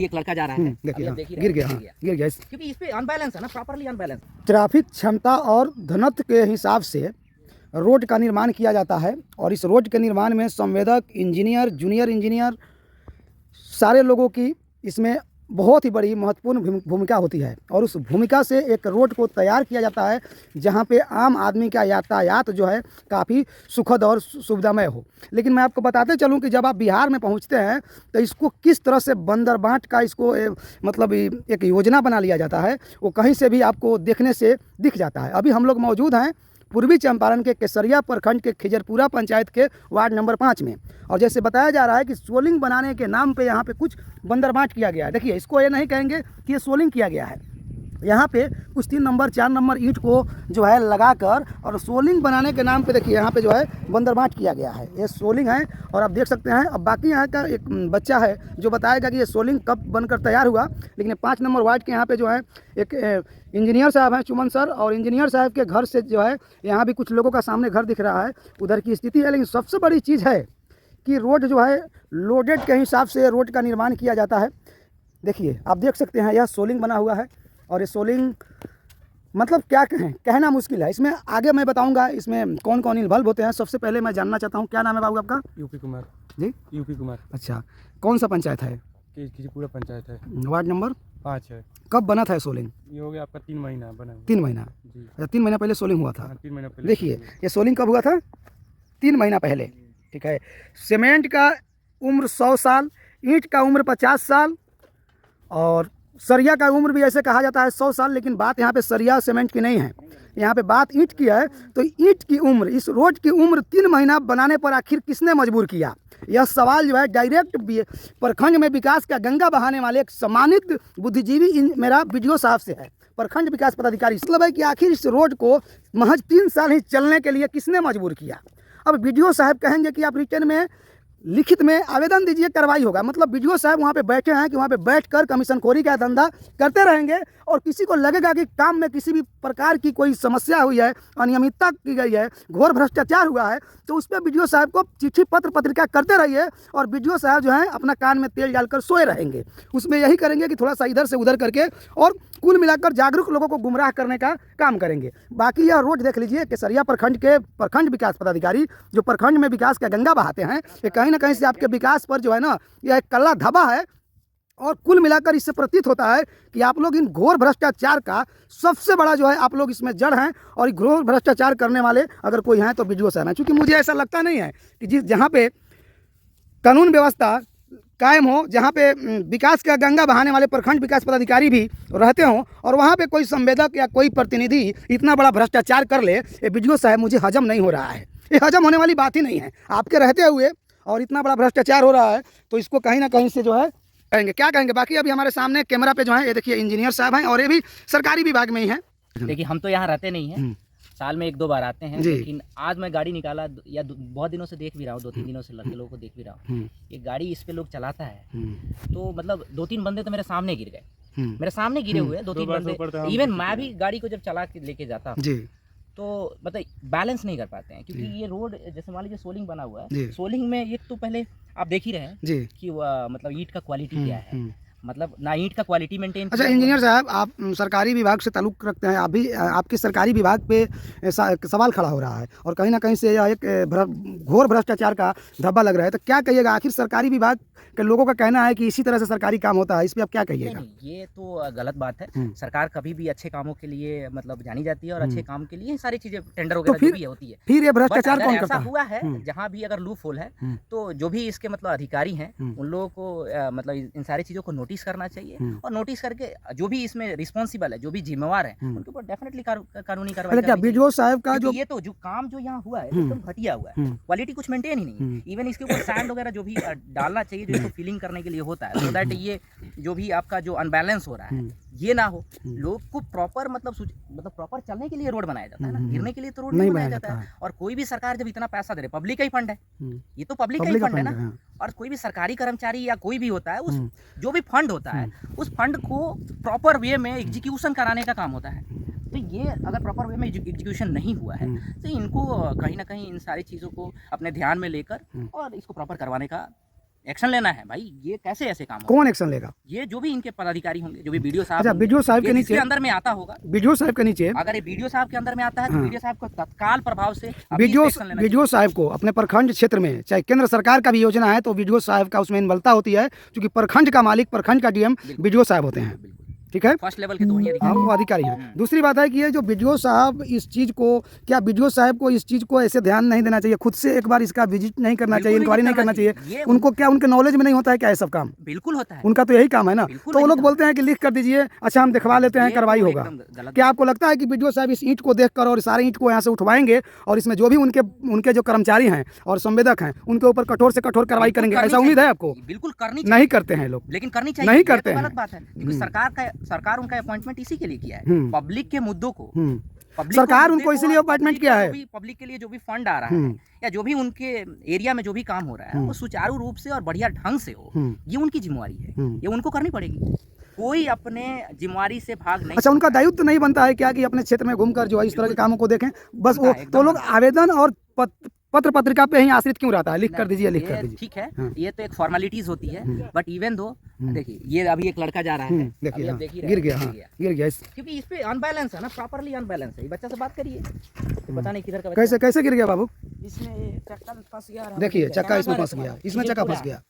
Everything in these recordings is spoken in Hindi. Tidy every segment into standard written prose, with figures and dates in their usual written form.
एक लड़का जा रहा है, देखिए, अब देखिए गिर गया, हाँ, गिर गया। क्योंकि इस पे अनबैलेंस है ना, प्रॉपर्ली अनबैलेंस। ट्रैफिक क्षमता और घनत्व के हिसाब से रोड का निर्माण किया जाता है और इस रोड के निर्माण में संवेदक, इंजीनियर, जूनियर इंजीनियर, सारे लोगों की इसमें बहुत ही बड़ी महत्वपूर्ण भूमिका होती है और उस भूमिका से एक रोड को तैयार किया जाता है जहां पे आम आदमी का यातायात जो है काफ़ी सुखद और सुविधामय हो। लेकिन मैं आपको बताते चलूं कि जब आप बिहार में पहुंचते हैं तो इसको किस तरह से बंदरबाट का इसको मतलब एक योजना बना लिया जाता है, वो कहीं से भी आपको देखने से दिख जाता है। अभी हम लोग मौजूद हैं पूर्वी चंपारण के केसरिया प्रखंड के खिजरपुरा पंचायत के वार्ड नंबर 5 में, और जैसे बताया जा रहा है कि सोलिंग बनाने के नाम पे यहाँ पे कुछ बंदरबाट किया गया है। देखिए, इसको ये नहीं कहेंगे कि ये सोलिंग किया गया है। यहाँ पे कुछ 3 नंबर 4 नंबर ईंट को जो है लगाकर और सोलिंग बनाने के नाम पे देखिए यहाँ पे जो है बंदरबाट किया गया है। ये सोलिंग है और आप देख सकते हैं। अब बाकी यहाँ का एक बच्चा है जो बताएगा कि ये सोलिंग कब बनकर तैयार हुआ। लेकिन 5 नंबर वार्ड के यहाँ पे जो है एक इंजीनियर साहब हैं, चुमन सर, और इंजीनियर साहब के घर से जो है यहाँ भी कुछ लोगों का सामने घर दिख रहा है, उधर की स्थिति है। लेकिन सबसे बड़ी चीज़ है कि रोड जो है लोडेड के हिसाब से रोड का निर्माण किया जाता है। देखिए, आप देख सकते हैं यह सोलिंग बना हुआ है और ये सोलिंग मतलब क्या कहें, कहना मुश्किल है। इसमें आगे मैं बताऊंगा इसमें कौन कौन इन्वॉल्व होते हैं। सबसे पहले मैं जानना चाहता हूं, क्या नाम है बाबू आपका? UP Kumar ji, UP Kumar. अच्छा, कौन सा पंचायत है? किसी पूरा पंचायत है, वार्ड नंबर 5 है। कब बना था सोलिंग? ये हो गया आपका 3 महीना बना हुआ। 3 महीना जी। अच्छा, 3 महीना पहले सोलिंग हुआ था। 3 महीना पहले। देखिए, ये सोलिंग कब हुआ था? 3 महीना पहले। ठीक है। सीमेंट का उम्र 100 साल, ईंट का उम्र 50 साल और सरिया का उम्र भी ऐसे कहा जाता है 100 साल। लेकिन बात यहाँ पे सरिया सीमेंट की नहीं है, यहाँ पे बात ईंट की है। तो ईंट की उम्र, इस रोड की उम्र 3 महीना बनाने पर आखिर किसने मजबूर किया? यह सवाल जो है डायरेक्ट प्रखंड में विकास का गंगा बहाने वाले एक सम्मानित बुद्धिजीवी मेरा वीडियो साहब से है, प्रखंड विकास पदाधिकारी। मतलब है कि आखिर इस रोड को महज 3 साल ही चलने के लिए किसने मजबूर किया? अब वीडियो साहब कहेंगे कि आप रिटर्न में लिखित में आवेदन दीजिए, कार्रवाई होगा। मतलब वीडियो साहब वहाँ पे बैठे हैं कि वहाँ पे बैठकर कमीशनखोरी का धंधा करते रहेंगे और किसी को लगेगा कि काम में किसी भी प्रकार की कोई समस्या हुई है, अनियमितता की गई है, घोर भ्रष्टाचार हुआ है, तो उस पर वीडियो साहब को चिट्ठी पत्र पत्रिका करते रहिए और वीडियो साहब जो है अपना कान में तेल डालकर सोए रहेंगे। उसमें यही करेंगे कि थोड़ा सा इधर से उधर करके और कुल मिलाकर जागरूक लोगों को गुमराह करने का काम करेंगे। बाकी यह रोड देख लीजिए, केसरिया प्रखंड के प्रखंड विकास पदाधिकारी जो प्रखंड में विकास का गंगा बहाते हैं, ये कहीं ना कहीं से आपके विकास पर जो है ना, यह एक कल्ला धब्बा है। और कुल मिलाकर इससे प्रतीत होता है कि आप लोग इन घोर भ्रष्टाचार का सबसे बड़ा जो है आप लोग इसमें जड़ हैं। और घोर भ्रष्टाचार करने वाले अगर कोई हैं तो वीडियो साहब हैं, क्योंकि मुझे ऐसा लगता नहीं है कि जहाँ पे कानून व्यवस्था कायम हो, जहाँ पे विकास का गंगा बहाने वाले प्रखंड विकास पदाधिकारी भी रहते हों और वहाँ पे कोई संवेदक या कोई प्रतिनिधि इतना बड़ा भ्रष्टाचार कर ले, ये वीडियो साहब मुझे हजम नहीं हो रहा है। ये हजम होने वाली बात ही नहीं है आपके रहते हुए, और इतना बड़ा भ्रष्टाचार हो रहा है तो इसको कहीं ना कहीं से जो है कहेंगे, क्या कहेंगे। बाकी अभी हमारे सामने कैमरा पे जो है ये देखिए इंजीनियर साहब हैं और ये भी सरकारी विभाग में ही हैं। देखिए, हम तो यहाँ रहते नहीं हैं, साल में 1-2 बार आते हैं। लेकिन आज मैं गाड़ी निकाला या बहुत दिनों से देख भी रहा हूँ, 2-3 दिनों से लड़के लोगों को देख भी रहा हूँ। ये गाड़ी इस पे लोग चलाता है तो मतलब 2-3 बंदे तो मेरे सामने गिर गए, मेरे सामने गिरे हुए 2-3 बंदे। इवन मैं भी गाड़ी को जब चला के लेके जाता हूँ तो मतलब बैलेंस नहीं कर पाते हैं, क्योंकि ये रोड जैसे मान लीजिए सोलिंग बना हुआ है। सोलिंग में एक तो पहले आप देख ही रहे हैं कि मतलब ईंट का क्वालिटी क्या है, मतलब ना ईंट का क्वालिटी मेंटेन। अच्छा इंजीनियर साहब, आप सरकारी विभाग से ताल्लुक़ रखते हैं, अभी आपके सरकारी विभाग पे सवाल खड़ा हो रहा है और कहीं ना कहीं से यह एक घोर भ्रष्टाचार का धब्बा लग रहा है, तो क्या कहिएगा? आखिर सरकारी विभाग के लोगों का कहना है कि इसी तरह से सरकारी काम होता है, इस पर आप क्या कहिएगा? ये तो गलत बात है। सरकार कभी भी अच्छे कामों के लिए मतलब जानी जाती है और अच्छे काम के लिए सारी चीजें टेंडर वगैरह जो भी होती है। फिर ये भ्रष्टाचार कौन करता है? हुआ है जहाँ भी अगर लूप होल है तो जो भी इसके मतलब अधिकारी हैं उन लोगों को मतलब इन सारी चीजों को नोटिस करना चाहिए और नोटिस करके जो भी इसमें रिस्पॉन्सिबल है, जो भी जिम्मेवार है, उनके ऊपर डेफिनेटली कानूनी कार्रवाई। क्या वीडियो साहब का जो ये तो जो काम जो यहाँ हुआ है एकदम घटिया हुआ है, क्वालिटी कुछ मेंटेन ही नहीं। इवन इसके ऊपर सैंड वगैरह जो भी डालना चाहिए जो इसको फिलिंग करने के लिए होता है, सो दैट ये जो भी आपका जो अनबैलेंस हो रहा है ये ना हो। लोग को प्रॉपर मतलब प्रॉपर चलने के लिए रोड बनाया जाता है ना, गिरने के लिए तो रोड नहीं बनाया जाता है। और कोई भी सरकार जब इतना पैसा दे रही, पब्लिक का ही फंड है, ये तो पब्लिक का ही फंड है ना। और कोई भी सरकारी कर्मचारी या कोई भी होता है, उस जो भी फंड होता है उस फंड को प्रॉपर वे में एग्जीक्यूशन कराने का काम होता है। तो ये अगर प्रॉपर वे में एग्जीक्यूशन नहीं हुआ है तो इनको कहीं ना कहीं इन सारी चीज़ों को अपने ध्यान में लेकर और इसको प्रॉपर करवाने का एक्शन लेना है भाई, ये कैसे ऐसे काम होगा? कौन एक्शन लेगा? ये जो भी इनके पदाधिकारी होंगे, जो भी बीडीओ साहब अच्छा, होंगे, बीडीओ साहब के ये नीचे जिसके अंदर में आता होगा, बीडीओ साहब के नीचे अगर ये बीडीओ साहब के अंदर में आता है तो हाँ। बीडीओ साहब को तत्काल प्रभाव से अभी बीडीओ इस पे action लेना बीडीओ साहब को अपने प्रखंड क्षेत्र में चाहे केंद्र सरकार का भी योजना है तो बीडीओ साहब का उसमें इन्वलता होती है, क्योंकि प्रखंड का मालिक, प्रखंड का डीएम बीडीओ साहब होते हैं। चाहिए। बिल्कुल, ठीक है, फर्स्ट लेवल के तो वही हाँ, अधिकारी वो अधिकारी हैं। दूसरी बात है कि ये जो बीडीओ साहब इस चीज़ को, क्या बीडीओ साहब को इस चीज़ को ऐसे ध्यान नहीं देना चाहिए, खुद से एक बार इसका विजिट नहीं करना चाहिए, इंक्वायरी नहीं करना चाहिए? ये उनको क्या उनके नॉलेज में नहीं होता है क्या ये सब काम? बिल्कुल होता है। उनका तो यही काम है ना। बिल्कुल तो वो नहीं लोग होता। बोलते हैं कि लिख कर दीजिए, अच्छा हम दिखवा लेते हैं, ये कार्रवाई तो होगा। एकदम गलत क्या आपको लगता है कि बीडीओ साहब इस ईंट को देखकर और सारे ईंट को यहाँ से उठवाएंगे और इसमें जो भी उनके जो कर्मचारी हैं और संवेदक हैं उनके ऊपर कठोर से कठोर कार्रवाई करेंगे? करनी ऐसा उम्मीद है चाहिए। आपको? बिल्कुल करनी चाहिए, नहीं करते हैं लोग। लेकिन करनी चाहिए। नहीं ये करते तो हैं। गलत बात है, क्योंकि सरकार उनका अपॉइंटमेंट इसी के लिए किया है, पब्लिक के मुद्दों को। पब्लिक सरकार को उनको मुद्दे इसलिए को, अपॉइंटमेंट पब्लिक किया का है। जो भी पब्लिक के लिए जो भी फंड आ रहा है या जो भी उनके एरिया में जो भी काम हो रहा है वो सुचारू रूप से और बढ़िया ढंग से हो, ये उनकी जिम्मेवारी है, ये उनको करनी पड़ेगी। कोई अपने जिम्मेवारी से भाग नहीं। अच्छा, उनका दायित्व तो नहीं बनता है क्या कि अपने क्षेत्र में घूमकर जो है इस तरह के कामों को देखें? बस वो बनता है, तो लोग एकदम आवेदन और पत्र पत्रिका पे ही आश्रित क्यों रहता है? लिख कर दीजिए, लिख कर ये दीजिए। ठीक है, हाँ। ये तो एक फॉर्मेलिटीज होती है, बट इवन दो देखिए ये अभी एक लड़का जा रहा है, अभी देखिए, आप हाँ, देख ही रहे गिर हैं, गया, हाँ, गिर गया। क्योंकि इस पे अनबैलेंस है ना, प्रॉपरली अनबैलेंस है। ये बच्चा से बात करिए तो पता नहीं किधर का बच्चा कैसे कैसे गिर गया बाबू? इसमें ये चक्का फंस गया। और देखिए, क्या चक्का नाम इसमें है फंस गया, तुम्हारा? इसमें चक्का पूरा फंस गया।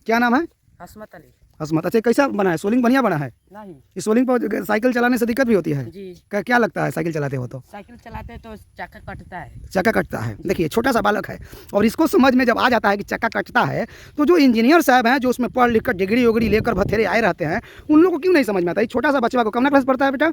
क्या नाम है? हसमत अली। हसमत। अच्छा, कैसा बना है? सोलिंग बढ़िया बना है? नहीं इस सोलिंग पर साइकिल चलाने से दिक्कत भी होती है? जी, क्या लगता है साइकिल चलाते हो तो? साइकिल चलाते तो चक्का कटता है। चक्का कटता है। देखिए, छोटा सा बालक है और इसको समझ में जब आ जाता है कि चक्का कटता है तो जो इंजीनियर साहब हैं, जो उसमें पढ़ लिख कर डिग्री उगड़ी लेकर भथेरे आए रहते हैं, उन लोगों को क्यों नहीं समझ में आता? ये छोटा सा बच्चा को कौन क्लास पढ़ता है बेटा?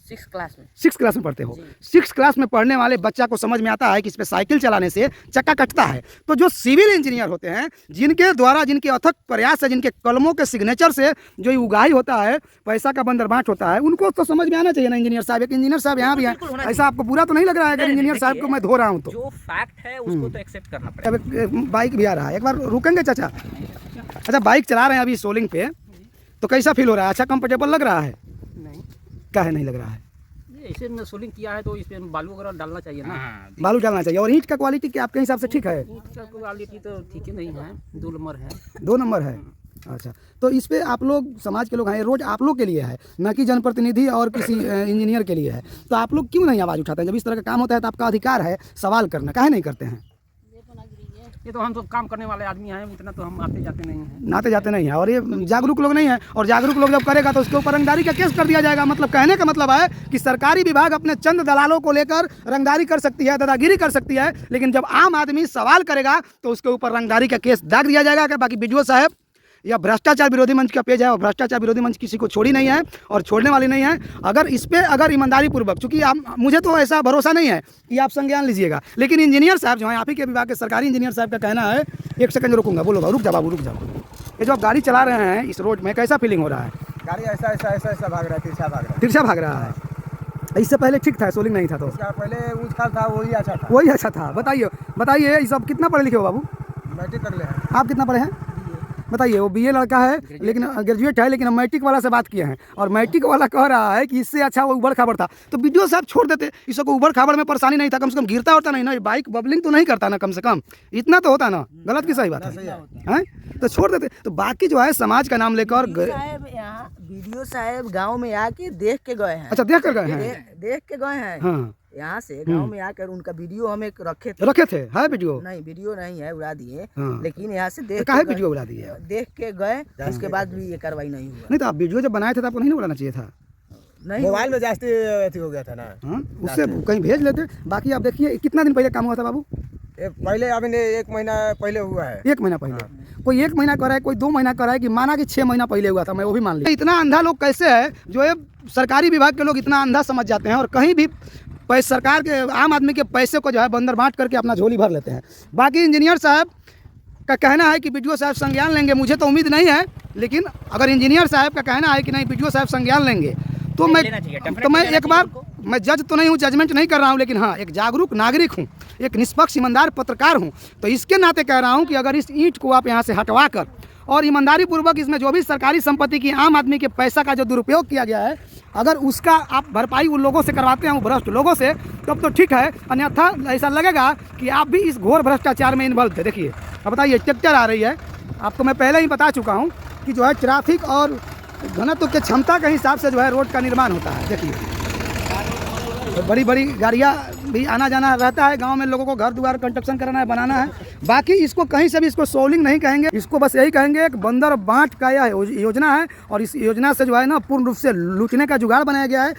6th क्लास में। 6th क्लास में पढ़ते हो? 6th क्लास में पढ़ने वाले बच्चा को समझ में आता है कि इस पे साइकिल चलाने से चक्का कटता है। तो जो सिविल इंजीनियर होते हैं, जिनके द्वारा, जिनके अथक प्रयास है, जिनके कलमों के सिग्नेचर से जो उगाही होता है, पैसा का बंदरबांट होता है, उनको तो समझ में आना चाहिए ना। इंजीनियर साहब, एक इंजीनियर साहब यहाँ भी है, ऐसा आपको बुरा तो नहीं लग रहा है अगर इंजीनियर साहब को मैं धो रहा हूँ तो? जो फैक्ट है उसको तो एक्सेप्ट करना पड़ेगा। अब एक बाइक भी आ रहा है, एक बार रुकेंगे चाचा? अच्छा, बाइक चला रहे हैं अभी सोलिंग पे, तो कैसा फील हो रहा है? अच्छा, कंफर्टेबल लग रहा है? नहीं, क्या है नहीं लग रहा है? ऐसे में सोलिंग किया है तो इस पे बालू वगैरह डालना चाहिए ना। बालू डालना चाहिए। और ईंट का क्वालिटी क्या आपके हिसाब से ठीक है? ईंट का क्वालिटी तो ठीक ही नहीं है, 2 नंबर है। 2 नंबर है। अच्छा, तो इस पे आप लोग, समाज के लोग हैं, रोज आप लोग के लिए है, न कि जनप्रतिनिधि और किसी इंजीनियर के लिए है। तो आप लोग क्यों नहीं आवाज़ उठाते हैं? जब इस तरह का काम होता है तो आपका अधिकार है सवाल करना, काहे नहीं करते हैं? ये तो हम तो काम करने वाले आदमी हैं, इतना तो हम आते जाते नहीं हैं। नाते जाते नहीं है, और ये जागरूक लोग नहीं है। और जागरूक लोग जब करेगा तो उसके ऊपर रंगदारी का केस कर दिया जाएगा। मतलब कहने का मतलब है कि सरकारी विभाग अपने चंद दलालों को लेकर रंगदारी कर सकती है, दादागिरी कर सकती है, लेकिन जब आम आदमी सवाल करेगा तो उसके ऊपर रंगदारी का केस दाग दिया जाएगा। क्या बाकी बीडीओ साहब या भ्रष्टाचार विरोधी मंच का पेज है, और भ्रष्टाचार विरोधी मंच किसी को छोड़ी नहीं है और छोड़ने वाली नहीं है। अगर इस पे अगर ईमानदारी पूर्वक, चूंकि मुझे तो ऐसा भरोसा नहीं है कि आप संज्ञान लीजिएगा, लेकिन इंजीनियर साहब जो हैं, आप ही के विभाग के सरकारी इंजीनियर साहब का कहना है, एक सेकंड रुकूंगा, बोलो, रुक जाओ बाबू, रुक जाओ। ये जो आप गाड़ी चला रहे हैं इस रोड में, कैसा फीलिंग हो रहा है? गाड़ी ऐसा ऐसा ऐसा ऐसा भाग रहा है, तिरछा भाग रहा है। तिरछा भाग रहा है। इससे पहले ठीक था, सोलिंग नहीं था तो? इसका पहले ऊंच खाल था, वही अच्छा था। वही अच्छा था। बताइए ये सब कितना पढ़े लिखे हो बाबू? मैट्रिक कर ले हैं। आप कितना पढ़े हैं? बताइए। वो बीए लड़का है, लेकिन ग्रेजुएट है, लेकिन हम मैट्रिक वाला से बात किए हैं और मैट्रिक वाला कह रहा है कि इससे अच्छा वो उबड़ खाबड़ था। तो बीडीओ साहब छोड़ देते, इसको उबड़ खाबड़ में परेशानी नहीं था, कम से कम गिरता होता नहीं ना, बाइक बबलिंग तो नहीं करता ना, कम से कम इतना तो होता ना। गलत की सही बात है? तो छोड़ देते। तो बाकी जो है समाज का नाम लेकर यहाँ बीडीओ साहब गांव में आके देख के गए हैं। अच्छा, देख कर गए हैं? देख के गए हैं। हाँ, यहाँ से गांव में आकर उनका वीडियो हम एक रखे थे। है वीडियो? नहीं, वीडियो नहीं है, उड़ा दिए। हाँ। लेकिन यहाँ से देख काहे के वीडियो उड़ा दिए? देख के गए, उसके बाद भी ये कार्रवाई नहीं हुआ। नहीं तो आप वीडियो जब बनाए थे तो आपको नहीं उड़ाना चाहिए था? नहीं, मोबाइल में जास्ती अथी हो गया था ना। हाँ, उससे कहीं भेज लेते। बाकी आप देखिए, कितना दिन पहले काम हुआ था बाबू? पहले अभी 1 महीना पहले हुआ है। 1 महीना पहले। कोई 1 महीना कर रहा है, कोई 2 महीना कर रहा है, कि माना कि 6 महीना पहले हुआ था, मैं वो भी मान लिया। इतना अंधा लोग कैसे है जो ये सरकारी विभाग के लोग इतना अंधा समझ जाते हैं और कहीं भी सरकार के, आम आदमी के पैसे को जो है बंदर बांट करके अपना झोली भर लेते हैं। बाकी इंजीनियर साहब का कहना है कि बीडीओ साहब संज्ञान लेंगे, मुझे तो उम्मीद नहीं है, लेकिन अगर इंजीनियर साहब का कहना है कि नहीं बीडीओ साहब संज्ञान लेंगे तो मैं एक बार, मैं जज तो नहीं हूँ, जजमेंट नहीं कर रहा हूँ, लेकिन हाँ, एक जागरूक नागरिक हूँ, एक निष्पक्ष ईमानदार पत्रकार हूँ, तो इसके नाते कह रहा हूँ कि अगर इस ईंट को आप यहाँ से हटवा कर और ईमानदारी पूर्वक इसमें जो भी सरकारी संपत्ति की, आम आदमी के पैसा का जो दुरुपयोग किया गया है, अगर उसका आप भरपाई उन लोगों से करवाते हैं, वो भ्रष्ट लोगों से, तब तो ठीक है। अन्यथा ऐसा लगेगा कि आप भी इस घोर भ्रष्टाचार में इन्वॉल्व थे। देखिए, अब बताइए, ट्रैक्टर आ रही है आपको मैं पहले ही बता चुका हूँ कि जो है ट्रैफिक और घनत्व के क्षमता के हिसाब से जो है रोड का निर्माण होता है। देखिए तो बड़ी बड़ी गाड़ियाँ भी आना जाना रहता है, गांव में लोगों को घर द्वार कंस्ट्रक्शन कराना है, बनाना है। बाकी इसको कहीं से भी इसको सोलिंग नहीं कहेंगे, इसको बस यही कहेंगे एक बंदर बांट का यह योजना है और इस योजना से जो है ना पूर्ण रूप से लूटने का जुगाड़ बनाया गया है।